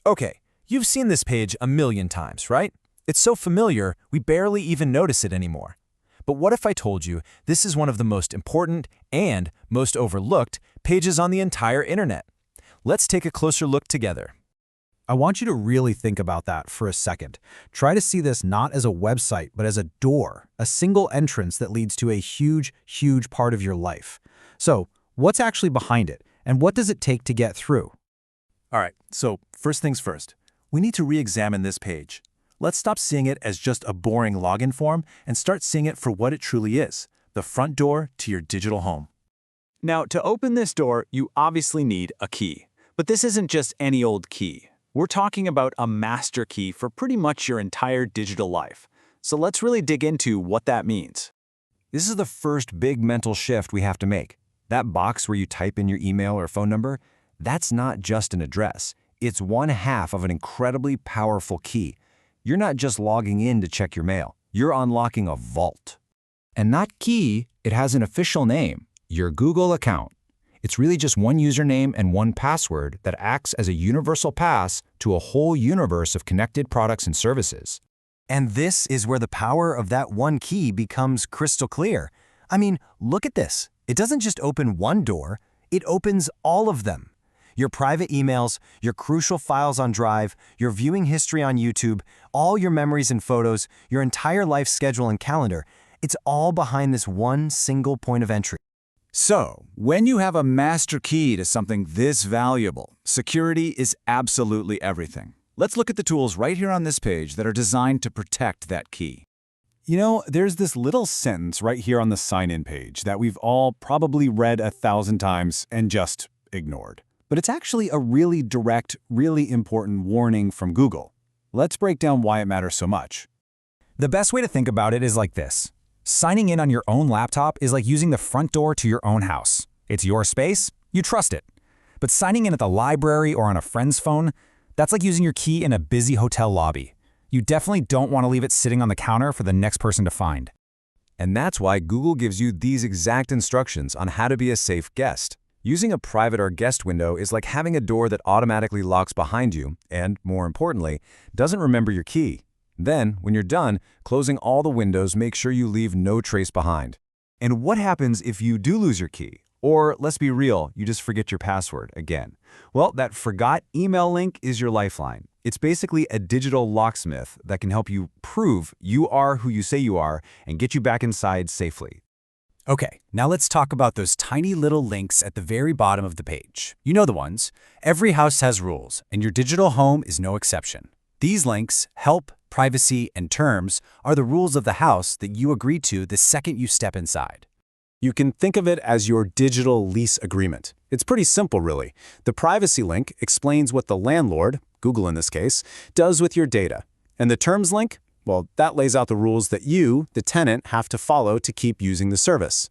Okay, you've seen this page a million times, right? It's so familiar, we barely even notice it anymore. But what if I told you this is one of the most important and most overlooked pages on the entire internet? Let's take a closer look together. I want you to really think about that for a second. Try to see this not as a website, but as a door, a single entrance that leads to a huge, huge part of your life. So, what's actually behind it, and what does it take to get through? All right, so first things first, we need to re-examine this page. Let's stop seeing it as just a boring login form and start seeing it for what it truly is, the front door to your digital home. Now, to open this door, you obviously need a key. But this isn't just any old key. We're talking about a master key for pretty much your entire digital life. So let's really dig into what that means. This is the first big mental shift we have to make. That box where you type in your email or phone number, that's not just an address. It's one half of an incredibly powerful key. You're not just logging in to check your mail. You're unlocking a vault. And that key, it has an official name, your Google account. It's really just one username and one password that acts as a universal pass to a whole universe of connected products and services. And this is where the power of that one key becomes crystal clear. I mean, look at this. It doesn't just open one door, it opens all of them. Your private emails, your crucial files on Drive, your viewing history on YouTube, all your memories and photos, your entire life schedule and calendar, it's all behind this one single point of entry. So, when you have a master key to something this valuable, security is absolutely everything. Let's look at the tools right here on this page that are designed to protect that key. You know, there's this little sentence right here on the sign-in page that we've all probably read 1,000 times and just ignored. But it's actually a really direct, really important warning from Google. Let's break down why it matters so much. The best way to think about it is like this. Signing in on your own laptop is like using the front door to your own house. It's your space, you trust it. But signing in at the library or on a friend's phone, that's like using your key in a busy hotel lobby. You definitely don't want to leave it sitting on the counter for the next person to find. And that's why Google gives you these exact instructions on how to be a safe guest. Using a private or guest window is like having a door that automatically locks behind you and, more importantly, doesn't remember your key. Then, when you're done, closing all the windows, make sure you leave no trace behind. And what happens if you do lose your key? Or, let's be real, you just forget your password again? Well, that forgot email link is your lifeline. It's basically a digital locksmith that can help you prove you are who you say you are and get you back inside safely. Okay, now let's talk about those tiny little links at the very bottom of the page. You know the ones. Every house has rules, and your digital home is no exception. These links, help, privacy, and terms are the rules of the house that you agree to the second you step inside. You can think of it as your digital lease agreement. It's pretty simple, really. The privacy link explains what the landlord, Google in this case, does with your data. And the terms link, well, that lays out the rules that you, the tenant, have to follow to keep using the service.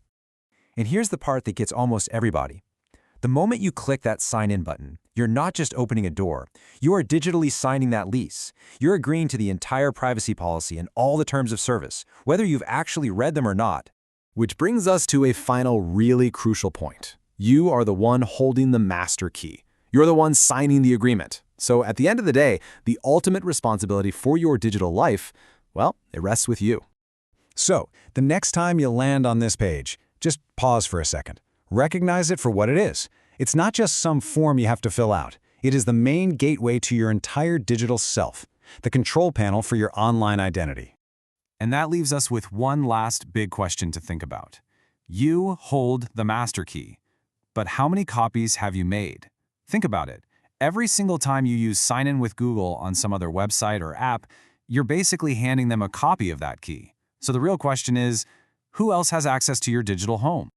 And here's the part that gets almost everybody. The moment you click that sign in button, you're not just opening a door, you are digitally signing that lease. You're agreeing to the entire privacy policy and all the terms of service, whether you've actually read them or not. Which brings us to a final really crucial point. You are the one holding the master key. You're the one signing the agreement. So at the end of the day, the ultimate responsibility for your digital life, well, it rests with you. So, the next time you land on this page, just pause for a second. Recognize it for what it is. It's not just some form you have to fill out. It is the main gateway to your entire digital self, the control panel for your online identity. And that leaves us with one last big question to think about. You hold the master key, but how many copies have you made? Think about it. Every single time you use Sign In with Google on some other website or app, you're basically handing them a copy of that key. So the real question is, who else has access to your digital home?